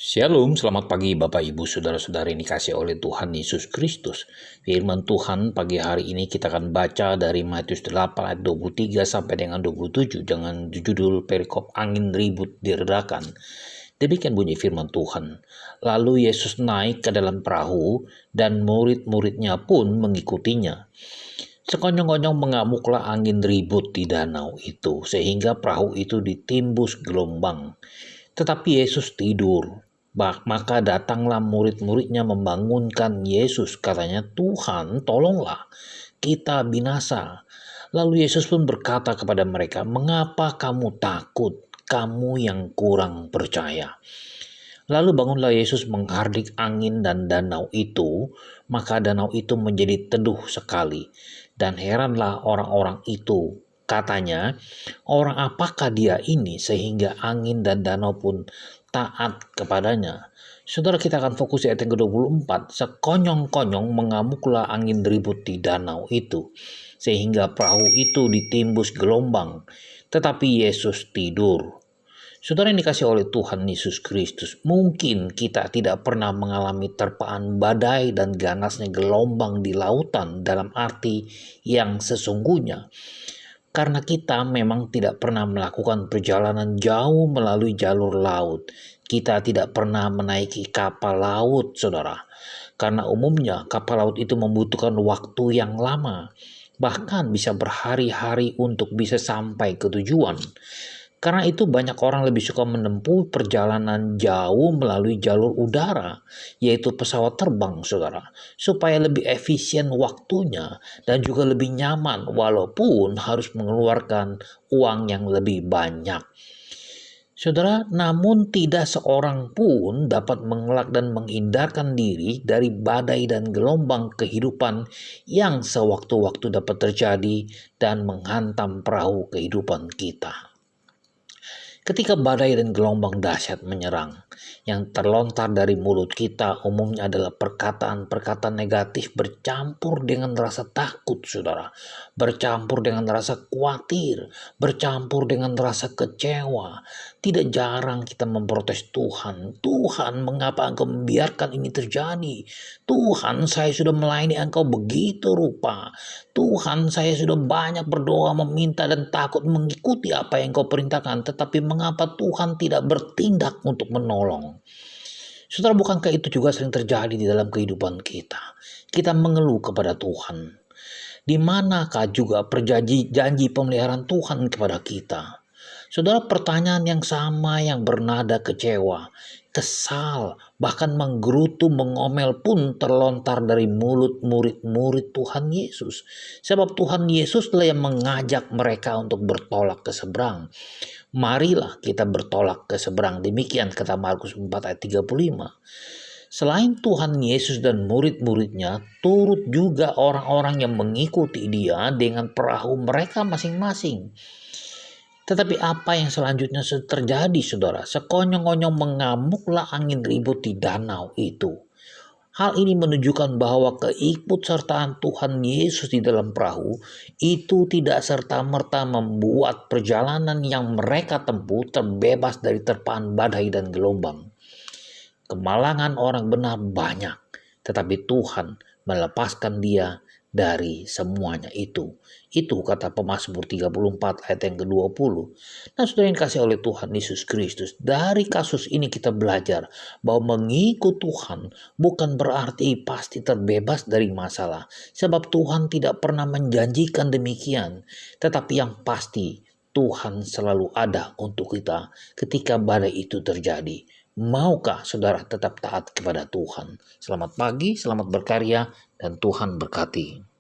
Shalom, selamat pagi Bapak Ibu Saudara-saudari yang dikasihi oleh Tuhan Yesus Kristus. Firman Tuhan pagi hari ini kita akan baca dari Matius 8 ayat 23 sampai dengan 27 dengan judul perikop angin ribut diredakan. Demikian bunyi firman Tuhan. Lalu Yesus naik ke dalam perahu dan murid-muridnya pun mengikutinya. Sekonyong-konyong mengamuklah angin ribut di danau itu sehingga perahu itu ditimbus gelombang. Tetapi Yesus tidur. Maka datanglah murid-muridnya membangunkan Yesus. Katanya, "Tuhan, tolonglah, kita binasa." Lalu Yesus pun berkata kepada mereka, "Mengapa kamu takut, kamu yang kurang percaya?" Lalu bangunlah Yesus menghardik angin dan danau itu, maka danau itu menjadi teduh sekali. Dan heranlah orang-orang itu. Katanya, "Orang apakah dia ini sehingga angin dan danau pun taat kepadanya?" Saudara, kita akan fokus di ayat yang ke-24. Sekonyong-konyong mengamuklah angin ribut di danau itu, sehingga perahu itu ditimbus gelombang. Tetapi Yesus tidur. Saudara yang dikasihi oleh Tuhan Yesus Kristus, mungkin kita tidak pernah mengalami terpaan badai dan ganasnya gelombang di lautan dalam arti yang sesungguhnya. Karena kita memang tidak pernah melakukan perjalanan jauh melalui jalur laut. Kita tidak pernah menaiki kapal laut, saudara. Karena umumnya kapal laut itu membutuhkan waktu yang lama. Bahkan bisa berhari-hari untuk bisa sampai ke tujuan. Karena itu banyak orang lebih suka menempuh perjalanan jauh melalui jalur udara, yaitu pesawat terbang, saudara, supaya lebih efisien waktunya dan juga lebih nyaman walaupun harus mengeluarkan uang yang lebih banyak. Saudara, namun tidak seorang pun dapat mengelak dan menghindarkan diri dari badai dan gelombang kehidupan yang sewaktu-waktu dapat terjadi dan menghantam perahu kehidupan kita. Ketika badai dan gelombang dahsyat menyerang, yang terlontar dari mulut kita umumnya adalah perkataan-perkataan negatif bercampur dengan rasa takut, saudara. Bercampur dengan rasa khawatir, bercampur dengan rasa kecewa. Tidak jarang kita memprotes Tuhan. "Tuhan, mengapa Engkau membiarkan ini terjadi? Tuhan, saya sudah melayani Engkau begitu rupa. Tuhan, saya sudah banyak berdoa, meminta dan takut mengikuti apa yang Engkau perintahkan, tetapi mengapa Tuhan tidak bertindak untuk menolong?" Saudara, bukankah itu juga sering terjadi di dalam kehidupan kita? Kita mengeluh kepada Tuhan. Di manakah juga janji pemeliharaan Tuhan kepada kita? Saudara, pertanyaan yang sama yang bernada kecewa, kesal, bahkan menggerutu, mengomel pun terlontar dari mulut murid-murid Tuhan Yesus. Sebab Tuhan Yesuslah yang mengajak mereka untuk bertolak ke seberang. "Marilah kita bertolak ke seberang." Demikian kata Markus 4 ayat 35. Selain Tuhan Yesus dan murid-muridnya, turut juga orang-orang yang mengikuti dia dengan perahu mereka masing-masing. Tetapi apa yang selanjutnya terjadi, saudara? Sekonyong-konyong mengamuklah angin ribut di danau itu. Hal ini menunjukkan bahwa keikutsertaan Tuhan Yesus di dalam perahu itu tidak serta-merta membuat perjalanan yang mereka tempuh terbebas dari terpaan badai dan gelombang. Kemalangan orang benar banyak, tetapi Tuhan melepaskan dia dari semuanya itu. Itu kata Pemazmur 34 ayat yang ke-20. Nah, saudara yang dikasihi oleh Tuhan Yesus Kristus, dari kasus ini kita belajar bahwa mengikut Tuhan bukan berarti pasti terbebas dari masalah. Sebab Tuhan tidak pernah menjanjikan demikian. Tetapi yang pasti, Tuhan selalu ada untuk kita ketika badai itu terjadi. Maukah saudara tetap taat kepada Tuhan? Selamat pagi, selamat berkarya, dan Tuhan berkati.